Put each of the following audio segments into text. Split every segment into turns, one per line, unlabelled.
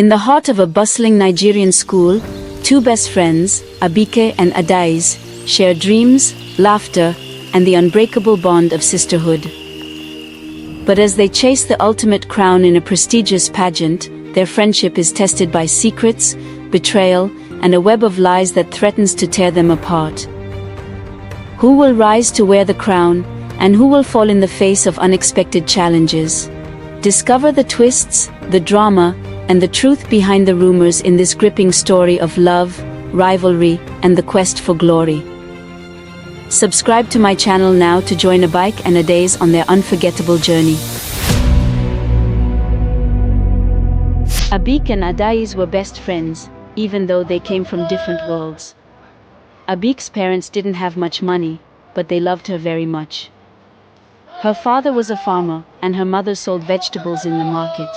In the heart of a bustling Nigerian school, two best friends, Abike and Adaeze, share dreams, laughter, and the unbreakable bond of sisterhood. But as they chase the ultimate crown in a prestigious pageant, their friendship is tested by secrets, betrayal, and a web of lies that threatens to tear them apart. Who will rise to wear the crown, and who will fall in the face of unexpected challenges? Discover the twists, the drama, and the truth behind the rumors in this gripping story of love, rivalry, and the quest for glory. Subscribe to my channel now to join Abike and Adaeze on their unforgettable journey. Abike and Adaeze were best friends, even though they came from different worlds. Abike's parents didn't have much money, but they loved her very much. Her father was a farmer, and her mother sold vegetables in the market.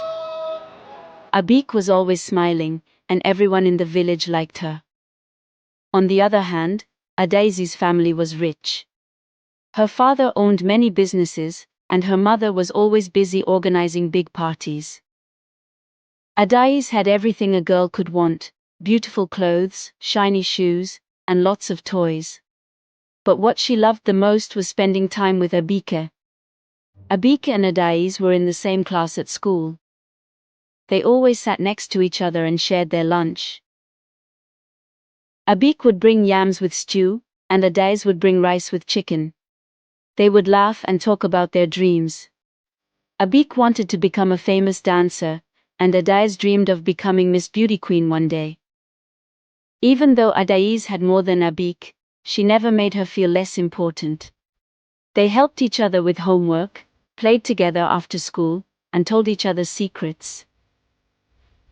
Abike was always smiling, and everyone in the village liked her. On the other hand, Adaeze's family was rich. Her father owned many businesses, and her mother was always busy organizing big parties. Adaeze had everything a girl could want: beautiful clothes, shiny shoes, and lots of toys. But what she loved the most was spending time with Abike. Abike and Adaeze were in the same class at school. They always sat next to each other and shared their lunch. Abike would bring yams with stew, and Adaeze would bring rice with chicken. They would laugh and talk about their dreams. Abike wanted to become a famous dancer, and Adaeze dreamed of becoming Miss Beauty Queen one day. Even though Adaeze had more than Abike, she never made her feel less important. They helped each other with homework, played together after school, and told each other secrets.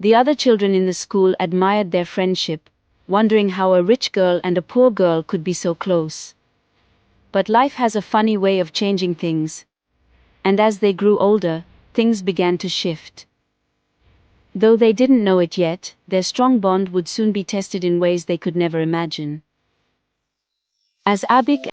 The other children in the school admired their friendship, wondering how a rich girl and a poor girl could be so close. But life has a funny way of changing things. And as they grew older, things began to shift. Though they didn't know it yet, their strong bond would soon be tested in ways they could never imagine. As Abike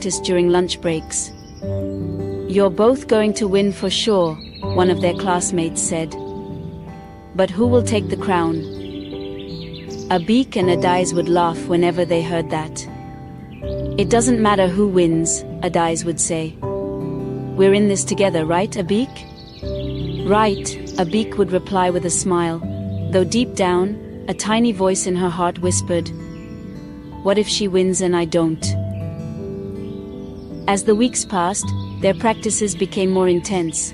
practice during lunch breaks. "You're both going to win for sure," one of their classmates said. "But who will take the crown?" Abike and Adaeze would laugh whenever they heard that. "It doesn't matter who wins," Adaeze would say. "We're in this together, right, Abike?" "Right," Abike would reply with a smile, though deep down, a tiny voice in her heart whispered, "What if she wins and I don't?" As the weeks passed, their practices became more intense.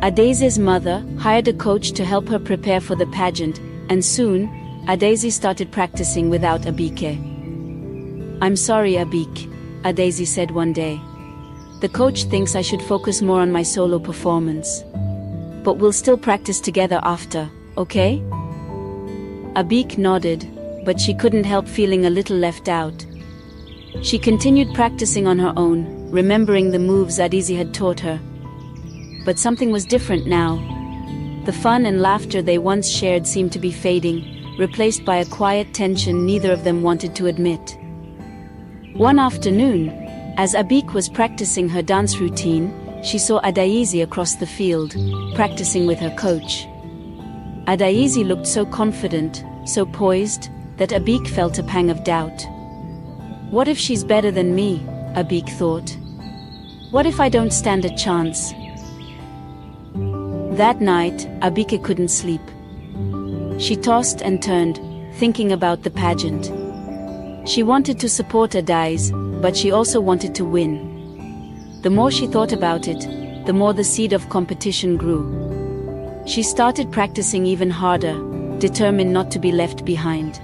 Adaeze's mother hired a coach to help her prepare for the pageant, and soon, Adaeze started practicing without Abike. "I'm sorry, Abike," Adaeze said one day. "The coach thinks I should focus more on my solo performance. But we'll still practice together after, okay?" Abike nodded, but she couldn't help feeling a little left out. She continued practicing on her own, remembering the moves Adaeze had taught her. But something was different now. The fun and laughter they once shared seemed to be fading, replaced by a quiet tension neither of them wanted to admit. One afternoon, as Abike was practicing her dance routine, she saw Adaeze across the field, practicing with her coach. Adaeze looked so confident, so poised, that Abike felt a pang of doubt. "What if she's better than me?" Abike thought. "What if I don't stand a chance?" That night, Abike couldn't sleep. She tossed and turned, thinking about the pageant. She wanted to support Adaeze, but she also wanted to win. The more she thought about it, the more the seed of competition grew. She started practicing even harder, determined not to be left behind.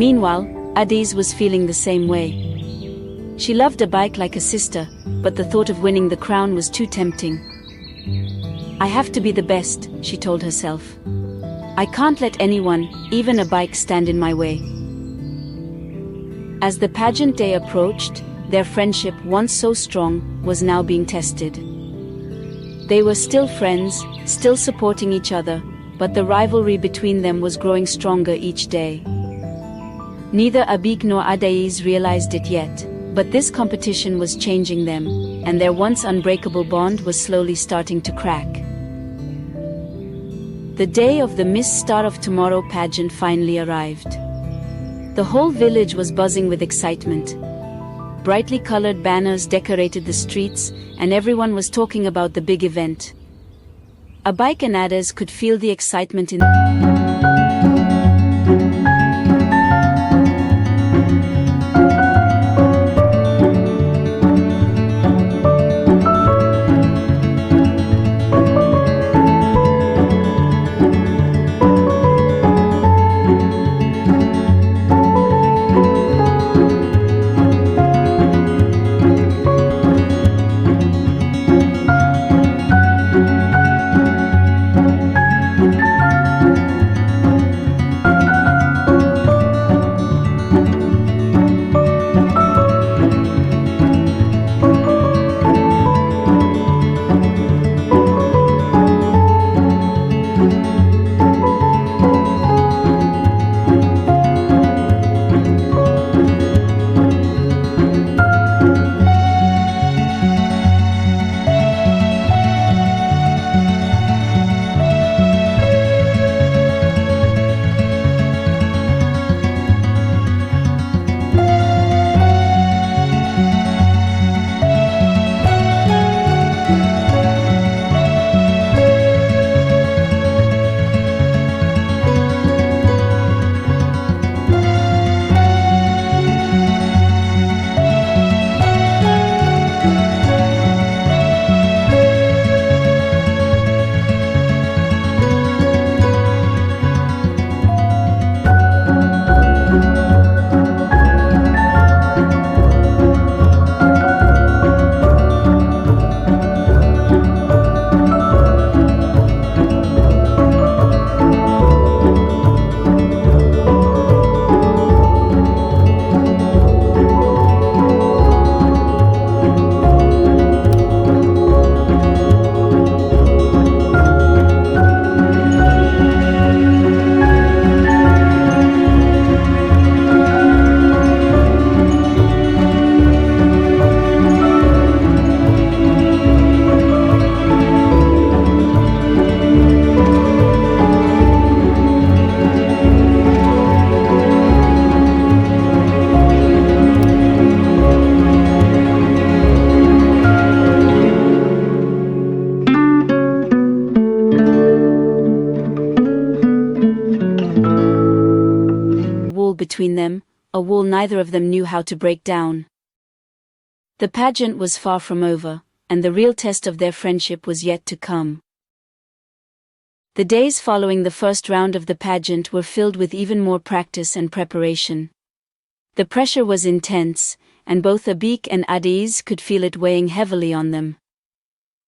Meanwhile, Adaeze was feeling the same way. She loved Abike like a sister, but the thought of winning the crown was too tempting. "I have to be the best," she told herself. "I can't let anyone, even Abike, stand in my way." As the pageant day approached, their friendship, once so strong, was now being tested. They were still friends, still supporting each other, but the rivalry between them was growing stronger each day. Neither Abike nor Adaeze realized it yet, but this competition was changing them, and their once unbreakable bond was slowly starting to crack. The day of the Miss Star of Tomorrow pageant finally arrived. The whole village was buzzing with excitement. Brightly colored banners decorated the streets, and everyone was talking about the big event. Abike and Adaeze could feel the excitement in between them, a wall neither of them knew how to break down. The pageant was far from over, and the real test of their friendship was yet to come. The days following the first round of the pageant were filled with even more practice and preparation. The pressure was intense, and both Abike and Adaeze could feel it weighing heavily on them.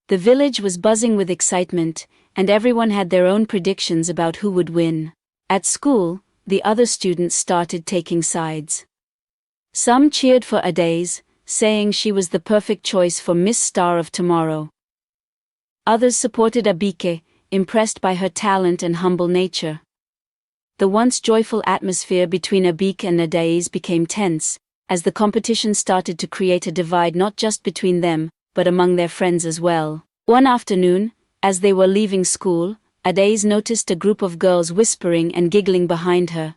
The village was buzzing with excitement, and everyone had their own predictions about who would win. At school, the other students started taking sides. Some cheered for Adaeze, saying she was the perfect choice for Miss Star of Tomorrow. Others supported Abike, impressed by her talent and humble nature. The once joyful atmosphere between Abike and Adaeze became tense, as the competition started to create a divide not just between them, but among their friends as well. One afternoon, as they were leaving school, Adaeze noticed a group of girls whispering and giggling behind her.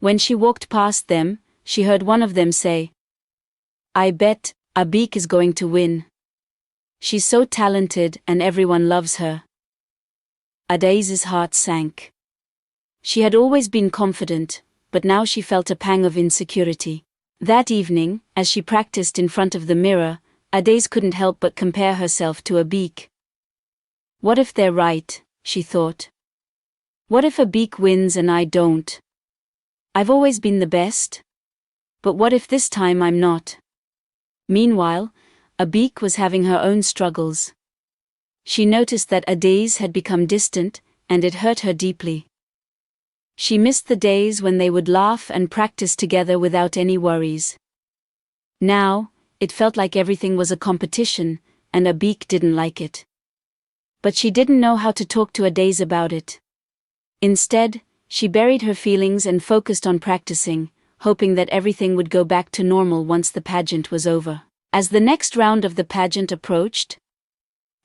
When she walked past them, she heard one of them say, "I bet Abike is going to win. She's so talented and everyone loves her." Adaeze's heart sank. She had always been confident, but now she felt a pang of insecurity. That evening, as she practiced in front of the mirror, Adaeze couldn't help but compare herself to Abike. What if they're right, she thought. What if Abike wins and I don't? I've always been the best. But what if this time I'm not? Meanwhile, Abike was having her own struggles. She noticed that Adaeze had become distant, and it hurt her deeply. She missed the days when they would laugh and practice together without any worries. Now, it felt like everything was a competition, and Abike didn't like it. But she didn't know how to talk to Adaeze about it. Instead, she buried her feelings and focused on practicing, hoping that everything would go back to normal once the pageant was over. As the next round of the pageant approached,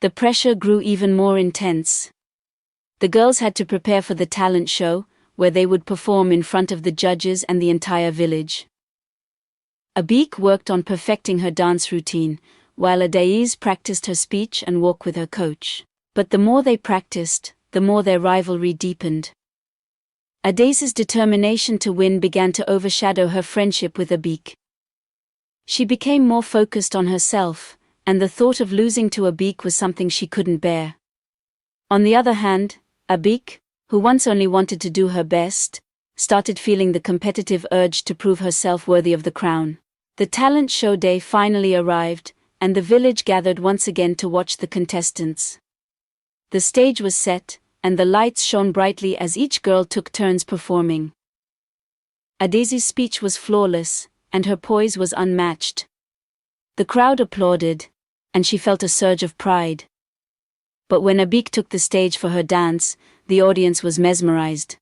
the pressure grew even more intense. The girls had to prepare for the talent show, where they would perform in front of the judges and the entire village. Abike worked on perfecting her dance routine, while Adaeze practiced her speech and walk with her coach. But the more they practiced, the more their rivalry deepened. Adaeze's determination to win began to overshadow her friendship with Abike. She became more focused on herself, and the thought of losing to Abike was something she couldn't bear. On the other hand, Abike, who once only wanted to do her best, started feeling the competitive urge to prove herself worthy of the crown. The talent show day finally arrived, and the village gathered once again to watch the contestants. The stage was set, and the lights shone brightly as each girl took turns performing. Adaeze's speech was flawless, and her poise was unmatched. The crowd applauded, and she felt a surge of pride. But when Abike took the stage for her dance, the audience was mesmerized.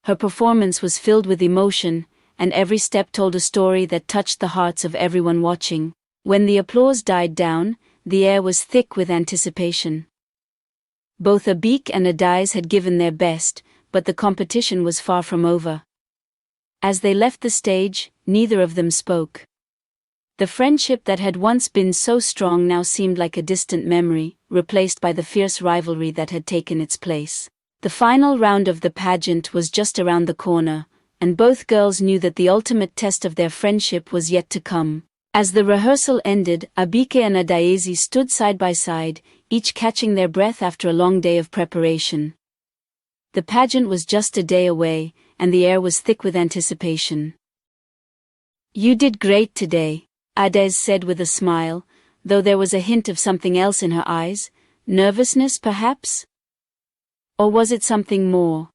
Her performance was filled with emotion, and every step told a story that touched the hearts of everyone watching. When the applause died down, the air was thick with anticipation. Both Abike and Adaeze had given their best, but the competition was far from over. As they left the stage, neither of them spoke. The friendship that had once been so strong now seemed like a distant memory, replaced by the fierce rivalry that had taken its place. The final round of the pageant was just around the corner, and both girls knew that the ultimate test of their friendship was yet to come. As the rehearsal ended, Abike and Adaeze stood side by side, each catching their breath after a long day of preparation. The pageant was just a day away, and the air was thick with anticipation. "You did great today," Adaeze said with a smile, though there was a hint of something else in her eyes. Nervousness, perhaps? Or was it something more?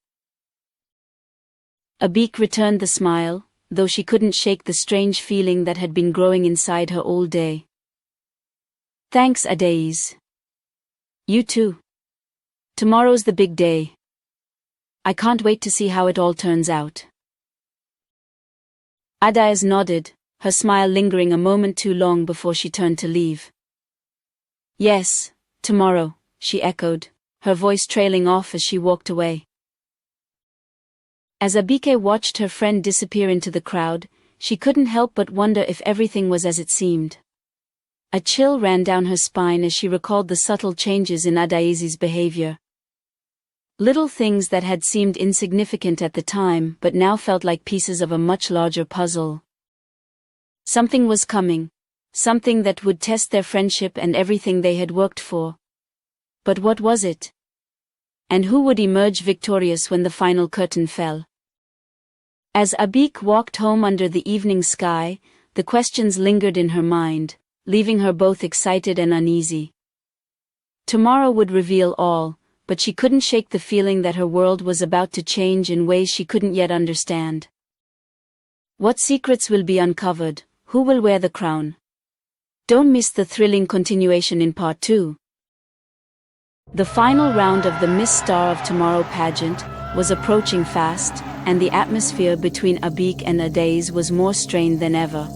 Abike returned the smile, though she couldn't shake the strange feeling that had been growing inside her all day. "Thanks, Adaeze. You too. Tomorrow's the big day. I can't wait to see how it all turns out." Adaeze nodded, her smile lingering a moment too long before she turned to leave. "Yes, tomorrow," she echoed, her voice trailing off as she walked away. As Abike watched her friend disappear into the crowd, she couldn't help but wonder if everything was as it seemed. A chill ran down her spine as she recalled the subtle changes in Adaeze's behavior. Little things that had seemed insignificant at the time but now felt like pieces of a much larger puzzle. Something was coming. Something that would test their friendship and everything they had worked for. But what was it? And who would emerge victorious when the final curtain fell? As Abike walked home under the evening sky, the questions lingered in her mind, leaving her both excited and uneasy. Tomorrow would reveal all, but she couldn't shake the feeling that her world was about to change in ways she couldn't yet understand. What secrets will be uncovered? Who will wear the crown? Don't miss the thrilling continuation in part 2. The final round of the Miss Star of Tomorrow pageant was approaching fast, and the atmosphere between Abike and Adaeze was more strained than ever.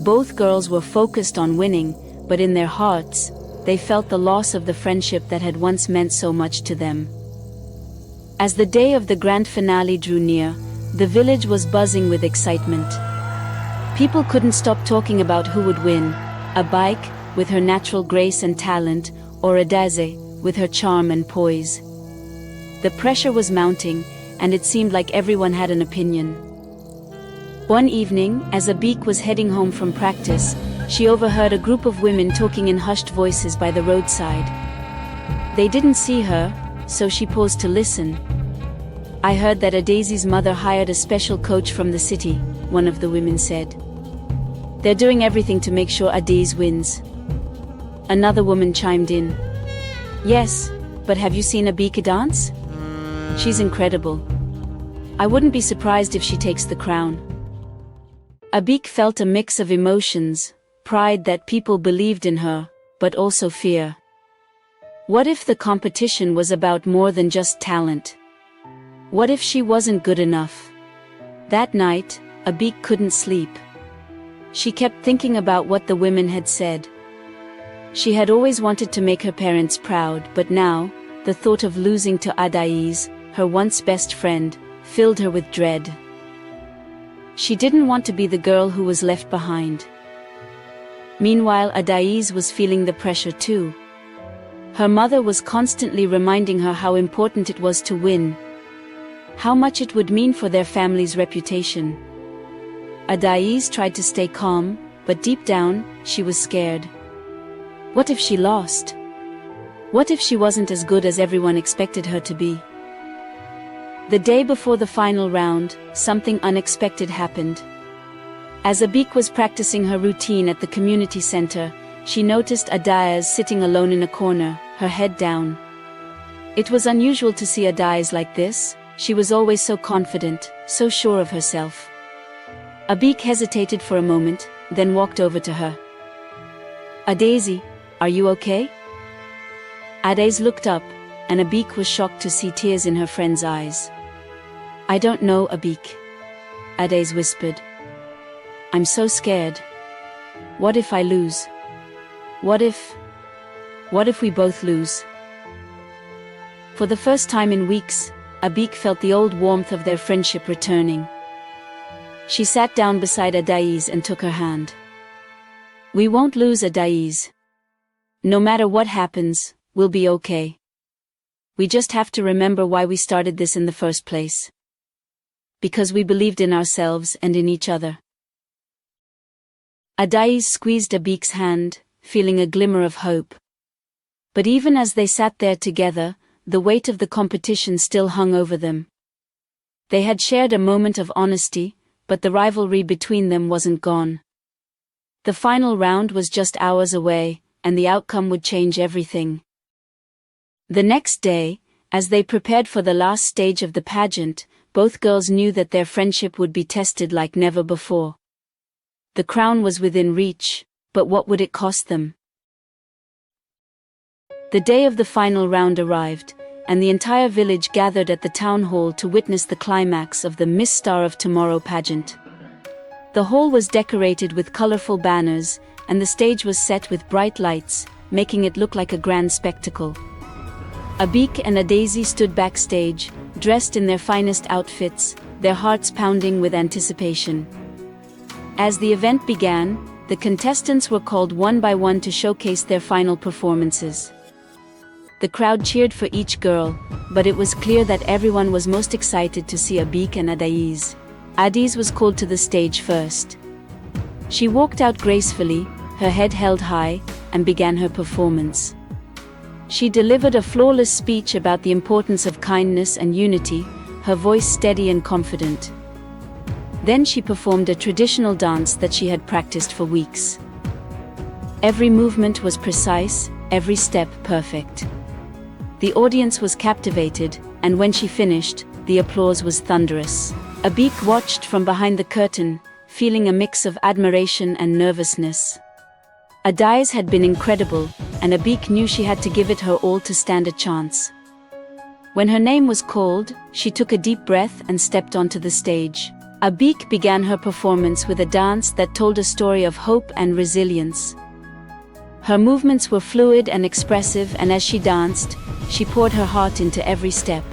Both girls were focused on winning, but in their hearts, they felt the loss of the friendship that had once meant so much to them. As the day of the grand finale drew near, the village was buzzing with excitement. People couldn't stop talking about who would win, Abike, with her natural grace and talent, or Adaeze, with her charm and poise. The pressure was mounting, and it seemed like everyone had an opinion. One evening, as Abike was heading home from practice, she overheard a group of women talking in hushed voices by the roadside. They didn't see her, so she paused to listen. "I heard that Adaeze's mother hired a special coach from the city," one of the women said. "They're doing everything to make sure Adaeze wins." Another woman chimed in. "Yes, but have you seen Abike dance? She's incredible. I wouldn't be surprised if she takes the crown." Abike felt a mix of emotions, pride that people believed in her, but also fear. What if the competition was about more than just talent? What if she wasn't good enough? That night, Abike couldn't sleep. She kept thinking about what the women had said. She had always wanted to make her parents proud, but now, the thought of losing to Adaeze, her once best friend, filled her with dread. She didn't want to be the girl who was left behind. Meanwhile, Adaeze was feeling the pressure too. Her mother was constantly reminding her how important it was to win, how much it would mean for their family's reputation. Adaeze tried to stay calm, but deep down, she was scared. What if she lost? What if she wasn't as good as everyone expected her to be? The day before the final round, something unexpected happened. As Abike was practicing her routine at the community center, she noticed Adaeze sitting alone in a corner, her head down. It was unusual to see Adaeze like this. She was always so confident, so sure of herself. Abike hesitated for a moment, then walked over to her. "Adaeze, are you okay?" Adaeze looked up, and Abike was shocked to see tears in her friend's eyes. "I don't know, Abike," Adaeze whispered. "I'm so scared. What if I lose? What if we both lose?" For the first time in weeks, Abike felt the old warmth of their friendship returning. She sat down beside Adaeze and took her hand. "We won't lose, Adaeze. No matter what happens, we'll be okay. We just have to remember why we started this in the first place. Because we believed in ourselves and in each other." Adaeze squeezed Abike's hand, feeling a glimmer of hope. But even as they sat there together, the weight of the competition still hung over them. They had shared a moment of honesty, but the rivalry between them wasn't gone. The final round was just hours away, and the outcome would change everything. The next day, as they prepared for the last stage of the pageant, both girls knew that their friendship would be tested like never before. The crown was within reach, but what would it cost them? The day of the final round arrived, and the entire village gathered at the town hall to witness the climax of the Miss Star of Tomorrow pageant. The hall was decorated with colorful banners, and the stage was set with bright lights, making it look like a grand spectacle. Abike and Adaeze stood backstage, dressed in their finest outfits, their hearts pounding with anticipation. As the event began, the contestants were called one by one to showcase their final performances. The crowd cheered for each girl, but it was clear that everyone was most excited to see Abike and Adaeze. Adaeze was called to the stage first. She walked out gracefully, her head held high, and began her performance. She delivered a flawless speech about the importance of kindness and unity, her voice steady and confident. Then she performed a traditional dance that she had practiced for weeks. Every movement was precise, every step perfect. The audience was captivated, and when she finished, the applause was thunderous. Abike watched from behind the curtain, feeling a mix of admiration and nervousness. Adaeze had been incredible, and Abike knew she had to give it her all to stand a chance. When her name was called, she took a deep breath and stepped onto the stage. Abike began her performance with a dance that told a story of hope and resilience. Her movements were fluid and expressive, and as she danced, she poured her heart into every step.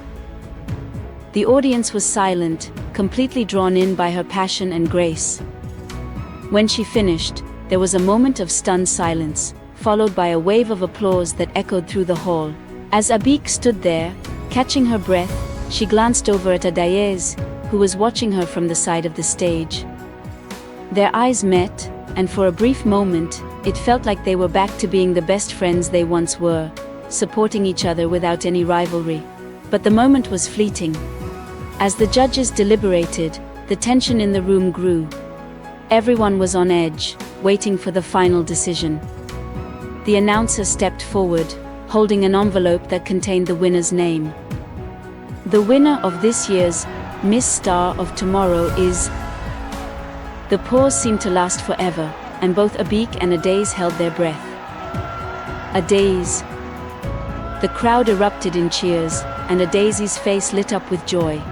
The audience was silent, completely drawn in by her passion and grace. When she finished, there was a moment of stunned silence, followed by a wave of applause that echoed through the hall. As Abike stood there, catching her breath, she glanced over at Adaeze, who was watching her from the side of the stage. Their eyes met, and for a brief moment, it felt like they were back to being the best friends they once were, supporting each other without any rivalry. But the moment was fleeting. As the judges deliberated, the tension in the room grew. Everyone was on edge, waiting for the final decision. The announcer stepped forward, holding an envelope that contained the winner's name. The winner of this year's Miss Star of Tomorrow is... The pause seemed to last forever, and both Abike and Adaeze held their breath. Adaeze. The crowd erupted in cheers, and Adaeze's face lit up with joy.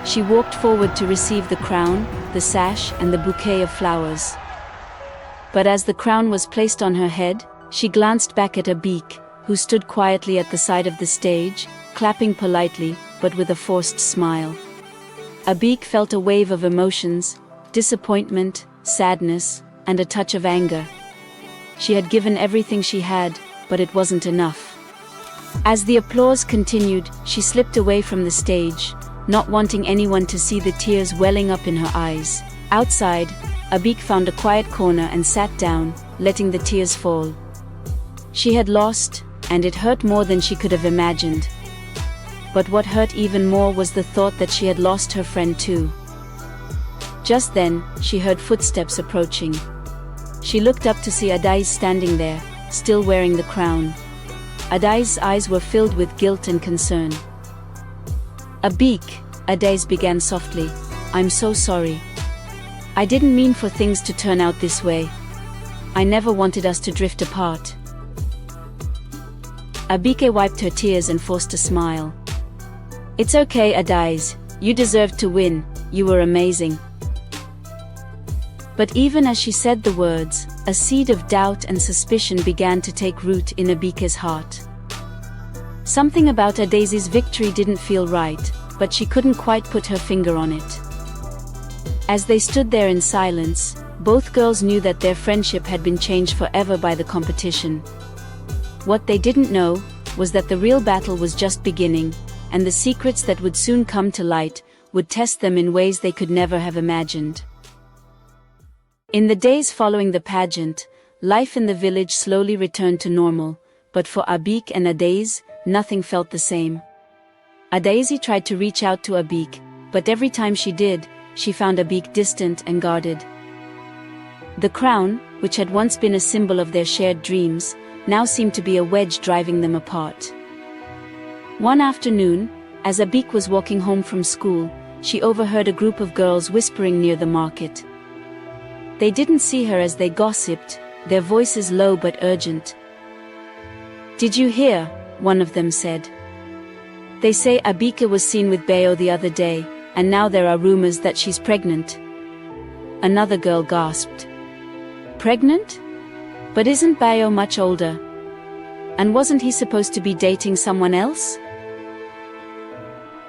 She walked forward to receive the crown, the sash, and the bouquet of flowers. But as the crown was placed on her head, she glanced back at Abike, who stood quietly at the side of the stage, clapping politely, but with a forced smile. Abike felt a wave of emotions, disappointment, sadness, and a touch of anger. She had given everything she had, but it wasn't enough. As the applause continued, she slipped away from the stage, not wanting anyone to see the tears welling up in her eyes. Outside, Abike found a quiet corner and sat down, letting the tears fall. She had lost, and it hurt more than she could have imagined. But what hurt even more was the thought that she had lost her friend too. Just then, she heard footsteps approaching. She looked up to see Adaeze standing there, still wearing the crown. Adaeze's eyes were filled with guilt and concern. Abike, Adaeze began softly, "I'm so sorry. I didn't mean for things to turn out this way. I never wanted us to drift apart." Abike wiped her tears and forced a smile. "It's okay, Adaeze. You deserved to win. You were amazing." But even as she said the words, a seed of doubt and suspicion began to take root in Abike's heart. Something about Adaeze's victory didn't feel right, but she couldn't quite put her finger on it. As they stood there in silence, both girls knew that their friendship had been changed forever by the competition. What they didn't know was that the real battle was just beginning, and the secrets that would soon come to light would test them in ways they could never have imagined. In the days following the pageant, life in the village slowly returned to normal, but for Abike and Adaeze, nothing felt the same. Adaeze tried to reach out to Abike, but every time she did, she found Abike distant and guarded. The crown, which had once been a symbol of their shared dreams, now seemed to be a wedge driving them apart. One afternoon, as Abike was walking home from school, she overheard a group of girls whispering near the market. They didn't see her as they gossiped, their voices low but urgent. "Did you hear?" one of them said. "They say Abike was seen with Bayo the other day, and now there are rumors that she's pregnant." Another girl gasped. "Pregnant? But isn't Bayo much older? And wasn't he supposed to be dating someone else?"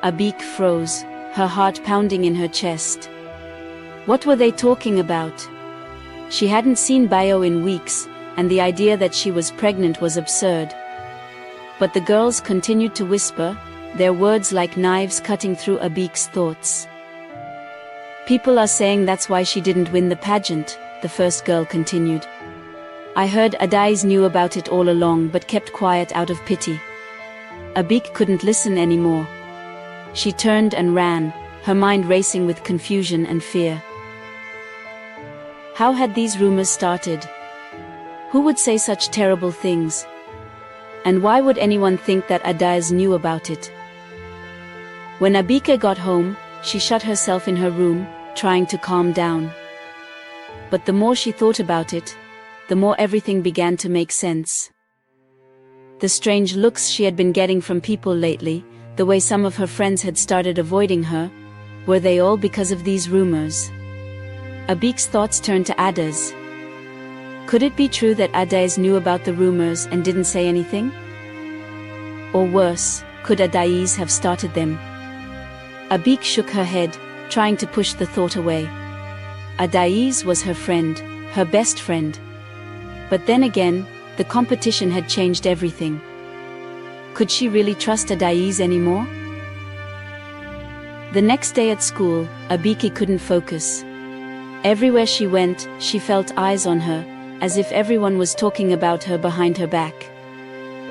Abike froze, her heart pounding in her chest. What were they talking about? She hadn't seen Bayo in weeks, and the idea that she was pregnant was absurd. But the girls continued to whisper, their words like knives cutting through Abike's thoughts. People are saying that's why she didn't win the pageant, the first girl continued. I heard Adaeze knew about it all along but kept quiet out of pity. Abike couldn't listen anymore. She turned and ran, her mind racing with confusion and fear. How had these rumors started? Who would say such terrible things? And why would anyone think that Adaeze knew about it? When Abike got home, she shut herself in her room, trying to calm down. But the more she thought about it, the more everything began to make sense. The strange looks she had been getting from people lately, the way some of her friends had started avoiding her, were they all because of these rumors? Abike's thoughts turned to Adaeze. Could it be true that Adaeze knew about the rumors and didn't say anything? Or worse, could Adaeze have started them? Abike shook her head, trying to push the thought away. Adaeze was her friend, her best friend. But then again, the competition had changed everything. Could she really trust Adaeze anymore? The next day at school, Abike couldn't focus. Everywhere she went, she felt eyes on her, as if everyone was talking about her behind her back.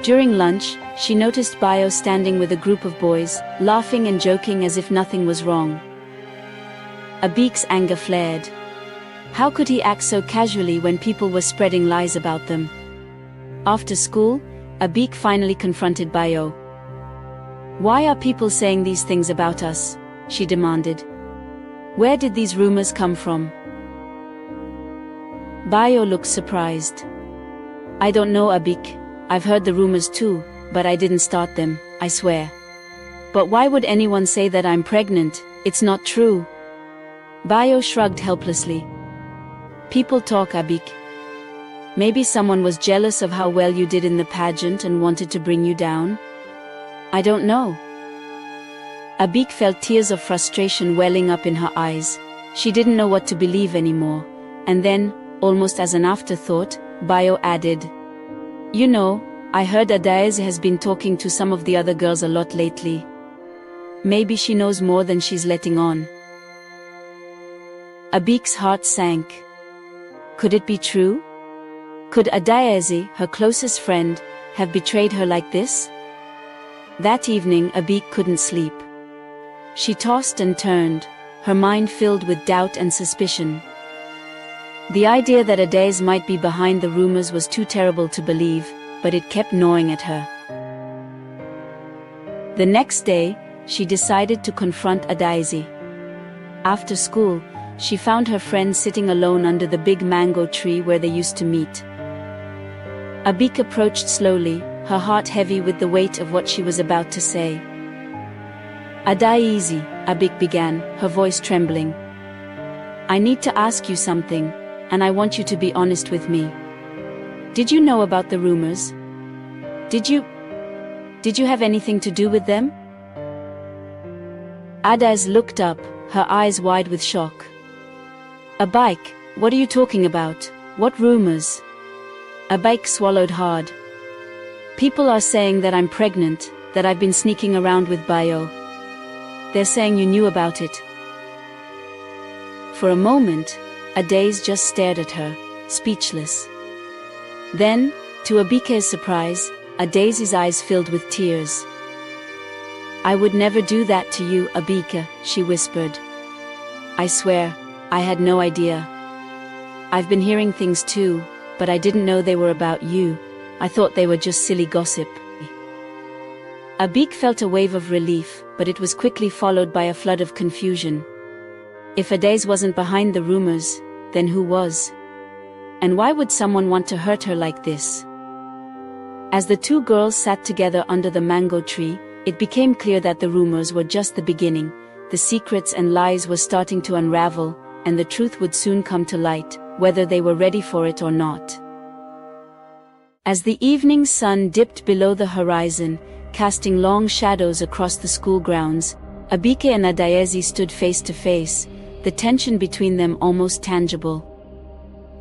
During lunch, she noticed Bayo standing with a group of boys, laughing and joking as if nothing was wrong. Abike's anger flared. How could he act so casually when people were spreading lies about them? After school, Abike finally confronted Bayo. Why are people saying these things about us? She demanded. Where did these rumors come from? Bayo looked surprised. I don't know, Abike. I've heard the rumors too, but I didn't start them, I swear. But why would anyone say that I'm pregnant? It's not true. Bayo shrugged helplessly. People talk, Abike. Maybe someone was jealous of how well you did in the pageant and wanted to bring you down? I don't know. Abike felt tears of frustration welling up in her eyes. She didn't know what to believe anymore. And then, almost as an afterthought, Bayo added, You know, I heard Adaeze has been talking to some of the other girls a lot lately. Maybe she knows more than she's letting on. Abike's heart sank. Could it be true? Could Adaeze, her closest friend, have betrayed her like this? That evening Abike couldn't sleep. She tossed and turned, her mind filled with doubt and suspicion. The idea that Adaeze might be behind the rumors was too terrible to believe, but it kept gnawing at her. The next day, she decided to confront Adaeze. After school, she found her friend sitting alone under the big mango tree where they used to meet. Abike approached slowly, her heart heavy with the weight of what she was about to say. Adaeze, Abike began, her voice trembling. I need to ask you something, and I want you to be honest with me. Did you know about the rumors? Did you have anything to do with them? Adaeze looked up, her eyes wide with shock. Abike, what are you talking about? What rumors? Abike swallowed hard. People are saying that I'm pregnant, that I've been sneaking around with Bayo. They're saying you knew about it. For a moment, Adaeze just stared at her, speechless. Then, to Abike's surprise, Adaeze's eyes filled with tears. I would never do that to you, Abike, she whispered. I swear, I had no idea. I've been hearing things too, but I didn't know they were about you. I thought they were just silly gossip. Abike felt a wave of relief, but it was quickly followed by a flood of confusion. If Adaeze wasn't behind the rumors, then who was? And why would someone want to hurt her like this? As the two girls sat together under the mango tree, it became clear that the rumors were just the beginning. The secrets and lies were starting to unravel, and the truth would soon come to light, whether they were ready for it or not. As the evening sun dipped below the horizon, casting long shadows across the school grounds, Abike and Adaeze stood face to face, the tension between them almost tangible.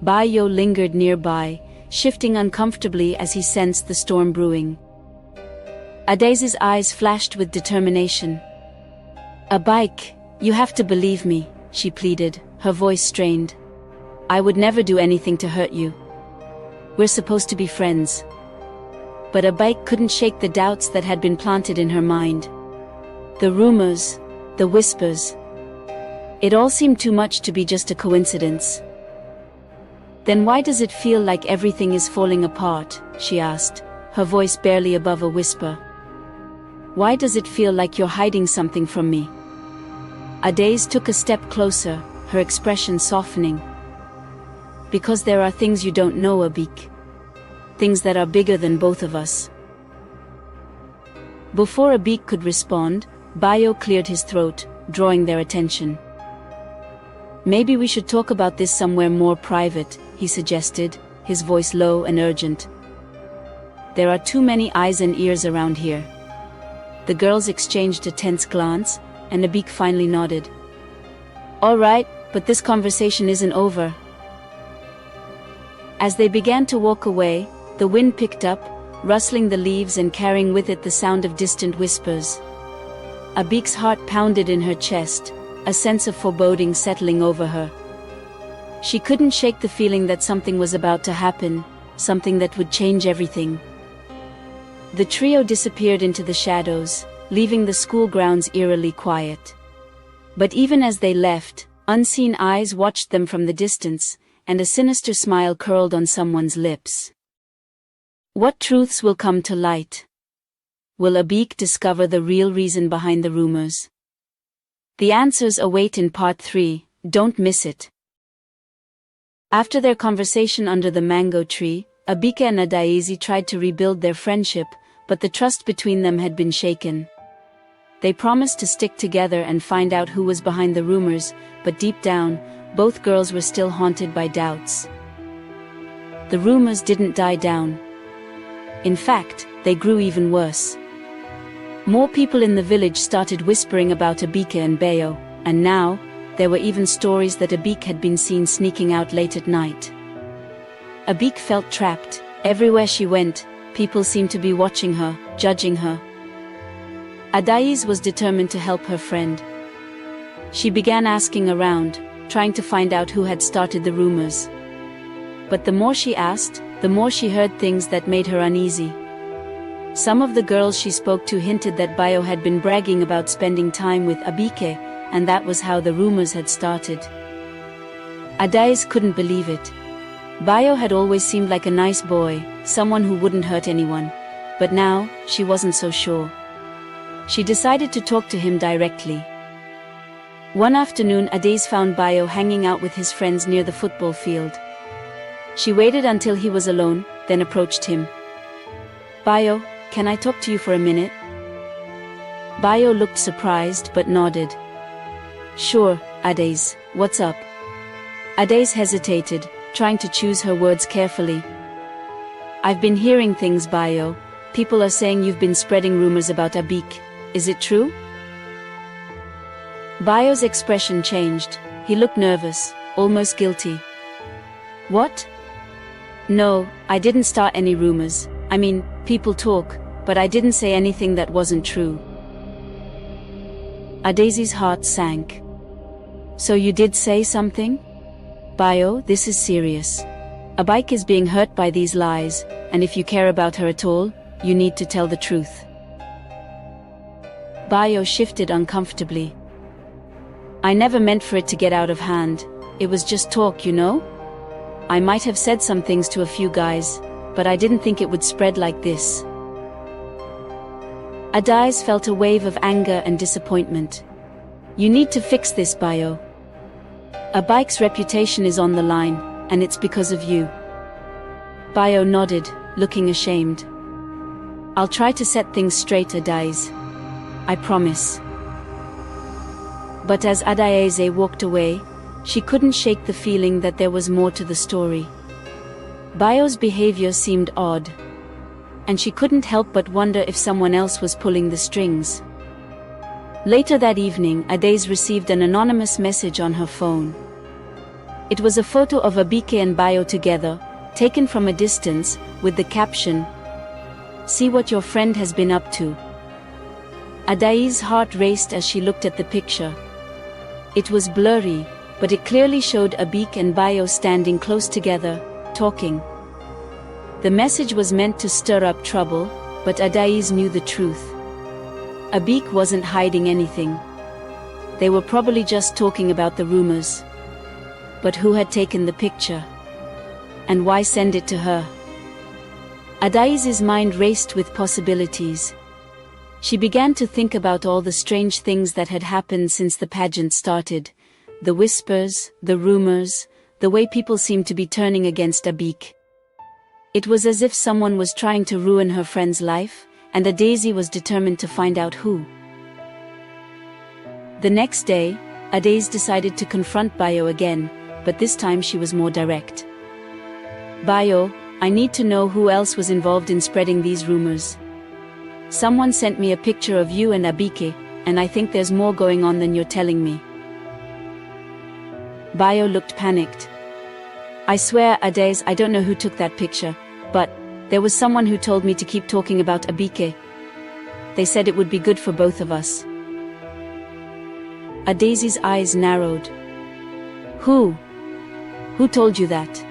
Bayo lingered nearby, shifting uncomfortably as he sensed the storm brewing. Adaze's eyes flashed with determination. "Abike, you have to believe me," she pleaded, her voice strained. "I would never do anything to hurt you. We're supposed to be friends." But Abike couldn't shake the doubts that had been planted in her mind. The rumors, the whispers. It all seemed too much to be just a coincidence. "Then why does it feel like everything is falling apart?" she asked, her voice barely above a whisper. "Why does it feel like you're hiding something from me?" Adaeze took a step closer, her expression softening. "Because there are things you don't know, Abike. Things that are bigger than both of us." Before Abike could respond, Bayo cleared his throat, drawing their attention. "Maybe we should talk about this somewhere more private," he suggested, his voice low and urgent. "There are too many eyes and ears around here." The girls exchanged a tense glance, and Abike finally nodded. "All right, but this conversation isn't over." As they began to walk away, the wind picked up, rustling the leaves and carrying with it the sound of distant whispers. Abike's heart pounded in her chest, a sense of foreboding settling over her. She couldn't shake the feeling that something was about to happen, something that would change everything. The trio disappeared into the shadows, leaving the school grounds eerily quiet. But even as they left, unseen eyes watched them from the distance, and a sinister smile curled on someone's lips. What truths will come to light? Will Abike discover the real reason behind the rumors? The answers await in part 3, don't miss it. After their conversation under the mango tree, Abike and Adaeze tried to rebuild their friendship, but the trust between them had been shaken. They promised to stick together and find out who was behind the rumors, but deep down, both girls were still haunted by doubts. The rumors didn't die down. In fact, they grew even worse. More people in the village started whispering about Abike and Bayo, and now, there were even stories that Abike had been seen sneaking out late at night. Abike felt trapped. Everywhere she went, people seemed to be watching her, judging her. Adaeze was determined to help her friend. She began asking around, trying to find out who had started the rumors. But the more she asked, the more she heard things that made her uneasy. Some of the girls she spoke to hinted that Bayo had been bragging about spending time with Abike, and that was how the rumors had started. Adaeze couldn't believe it. Bayo had always seemed like a nice boy, someone who wouldn't hurt anyone. But now, she wasn't so sure. She decided to talk to him directly. One afternoon, Adaeze found Bayo hanging out with his friends near the football field. She waited until he was alone, then approached him. "Bayo, can I talk to you for a minute?" Bayo looked surprised but nodded. "Sure, Adaeze, what's up?" Adaeze hesitated, trying to choose her words carefully. "I've been hearing things, Bayo. People are saying you've been spreading rumors about Abike. Is it true?" Bayo's expression changed. He looked nervous, almost guilty. "What?" "No, I didn't start any rumors. I mean, people talk, but I didn't say anything that wasn't true." Adaze's heart sank. "So you did say something?" "Bayo, this is serious. Abike is being hurt by these lies, and if you care about her at all, you need to tell the truth." Bayo shifted uncomfortably. "I never meant for it to get out of hand. It was just talk, you know? I might have said some things to a few guys, but I didn't think it would spread like this." Adaeze felt a wave of anger and disappointment. "You need to fix this, Bayo. Abike's reputation is on the line, and it's because of you." Bayo nodded, looking ashamed. "I'll try to set things straight, Adaeze. I promise." But as Adaeze walked away, she couldn't shake the feeling that there was more to the story. Bayo's behavior seemed odd, and she couldn't help but wonder if someone else was pulling the strings. Later that evening, Adaeze received an anonymous message on her phone. It was a photo of Abike and Bayo together, taken from a distance, with the caption, See what your friend has been up to." Adaeze's heart raced as she looked at the picture. It was blurry, but it clearly showed Abike and Bayo standing close together, talking. The message was meant to stir up trouble, but Adaeze knew the truth. Abike wasn't hiding anything. They were probably just talking about the rumors. But who had taken the picture? And why send it to her? Adaeze's mind raced with possibilities. She began to think about all the strange things that had happened since the pageant started. The whispers, the rumors, the way people seemed to be turning against Abike. It was as if someone was trying to ruin her friend's life, and Adaeze was determined to find out who. The next day, Adaeze decided to confront Bayo again, but this time she was more direct. "Bayo, I need to know who else was involved in spreading these rumors. Someone sent me a picture of you and Abike, and I think there's more going on than you're telling me." Bayo looked panicked. "I swear, Adaeze, I don't know who took that picture, but there was someone who told me to keep talking about Abike. They said it would be good for both of us." Adaeze's eyes narrowed. Who? Who told you that?"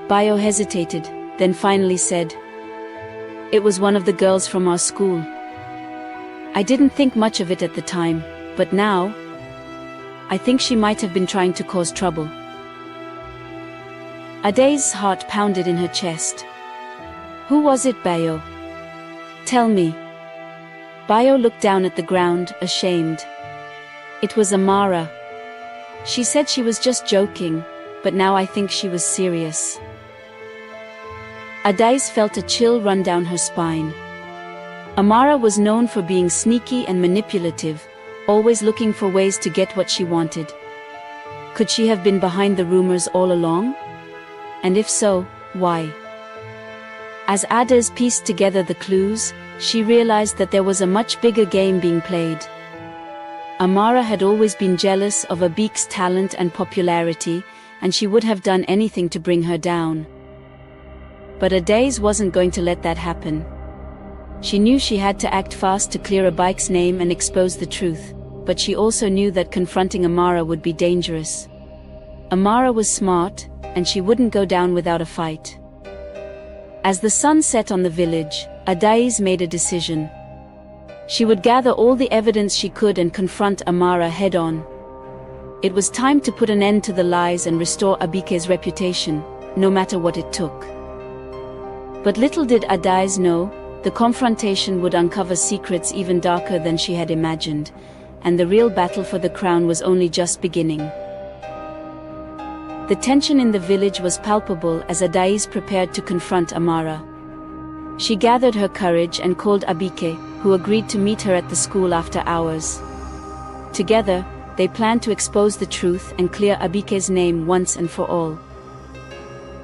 Bayo hesitated, then finally said, "It was one of the girls from our school. I didn't think much of it at the time, but now, I think she might have been trying to cause trouble." Adaeze's heart pounded in her chest. "Who was it, Bayo? Tell me." Bayo looked down at the ground, ashamed. "It was Amara. She said she was just joking, but now I think she was serious." Adaeze felt a chill run down her spine. Amara was known for being sneaky and manipulative, always looking for ways to get what she wanted. Could she have been behind the rumors all along? And if so, why? As Adaeze pieced together the clues, she realized that there was a much bigger game being played. Amara had always been jealous of Abike's talent and popularity, and she would have done anything to bring her down. But Adaeze wasn't going to let that happen. She knew she had to act fast to clear Abike's name and expose the truth, but she also knew that confronting Amara would be dangerous. Amara was smart, and she wouldn't go down without a fight. As the sun set on the village, Adaeze made a decision. She would gather all the evidence she could and confront Amara head-on. It was time to put an end to the lies and restore Abike's reputation, no matter what it took. But little did Adaeze know, the confrontation would uncover secrets even darker than she had imagined, and the real battle for the crown was only just beginning. The tension in the village was palpable as Adaeze prepared to confront Amara. She gathered her courage and called Abike, who agreed to meet her at the school after hours. Together, they planned to expose the truth and clear Abike's name once and for all.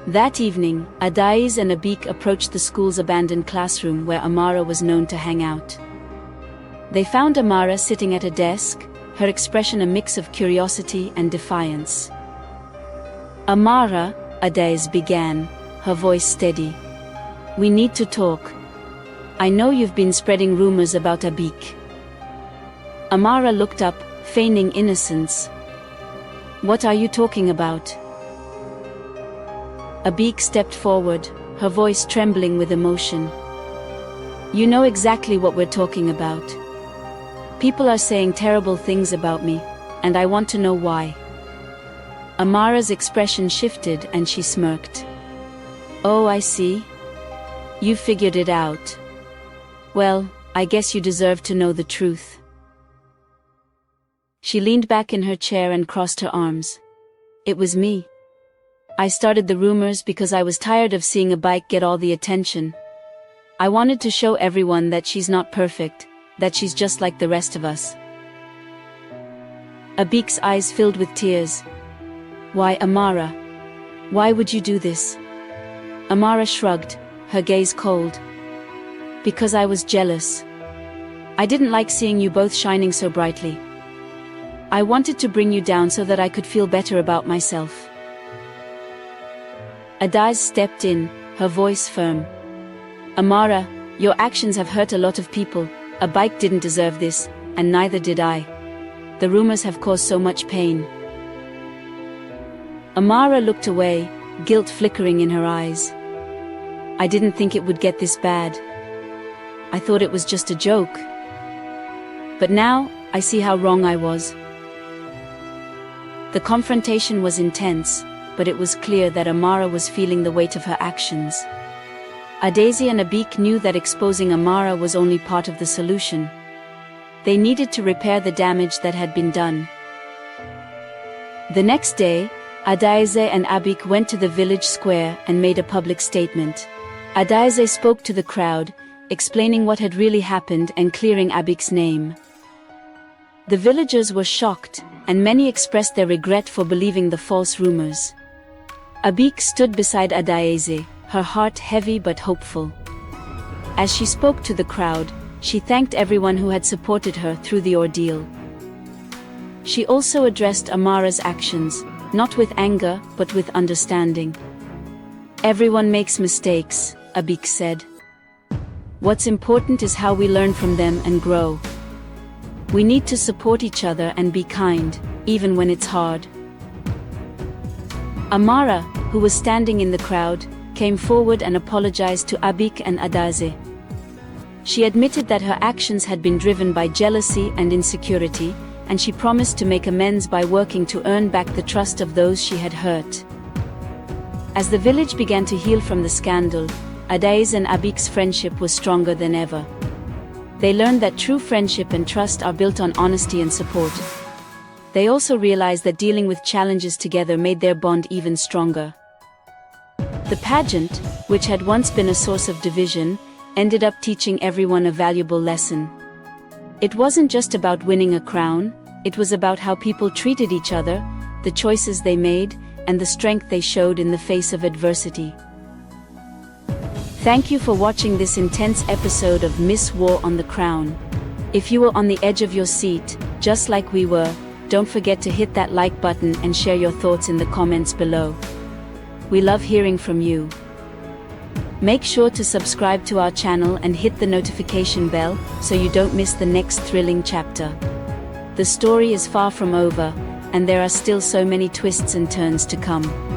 That evening, Adaeze and Abike approached the school's abandoned classroom where Amara was known to hang out. They found Amara sitting at a desk, her expression a mix of curiosity and defiance. "Amara," Adaeze began, her voice steady. "We need to talk. I know you've been spreading rumors about Abike." Amara looked up, feigning innocence. "What are you talking about?" Abike stepped forward, her voice trembling with emotion. "You know exactly what we're talking about. People are saying terrible things about me, and I want to know why." Amara's expression shifted and she smirked. "Oh, I see. You figured it out. Well, I guess you deserve to know the truth." She leaned back in her chair and crossed her arms. "It was me. I started the rumors because I was tired of seeing Abike get all the attention. I wanted to show everyone that she's not perfect, that she's just like the rest of us." Abike's eyes filled with tears. "Why, Amara? Why would you do this?" Amara shrugged, her gaze cold. "Because I was jealous. I didn't like seeing you both shining so brightly. I wanted to bring you down so that I could feel better about myself." Adaeze stepped in, her voice firm. "Amara, Your actions have hurt a lot of people. Abike didn't deserve this, and neither did I. The rumors have caused so much pain. Amara looked away, guilt flickering in her eyes. I didn't think it would get this bad. I thought it was just a joke. But now, I see how wrong I was. The confrontation was intense, but it was clear that Amara was feeling the weight of her actions. Adaeze and Abike knew that exposing Amara was only part of the solution. They needed to repair the damage that had been done. The next day, Adaeze and Abike went to the village square and made a public statement. Adaeze spoke to the crowd, explaining what had really happened and clearing Abike's name. The villagers were shocked, and many expressed their regret for believing the false rumors. Abike stood beside Adaeze, her heart heavy but hopeful. As she spoke to the crowd, she thanked everyone who had supported her through the ordeal. She also addressed Amara's actions, not with anger but with understanding. Everyone makes mistakes, Abike said. What's important is how we learn from them and grow. We need to support each other and be kind, even when it's hard. Amara, who was standing in the crowd, came forward and apologized to Abike and Adaeze. She admitted that her actions had been driven by jealousy and insecurity, and she promised to make amends by working to earn back the trust of those she had hurt. As the village began to heal from the scandal, Adaeze and Abike's friendship was stronger than ever. They learned that true friendship and trust are built on honesty and support. They also realized that dealing with challenges together made their bond even stronger. The pageant, which had once been a source of division, ended up teaching everyone a valuable lesson. It wasn't just about winning a crown, it was about how people treated each other, the choices they made, and the strength they showed in the face of adversity. Thank you for watching this intense episode of Miss War on the Crown. If you were on the edge of your seat, just like we were, don't forget to hit that like button and share your thoughts in the comments below. We love hearing from you. Make sure to subscribe to our channel and hit the notification bell so you don't miss the next thrilling chapter. The story is far from over, and there are still so many twists and turns to come.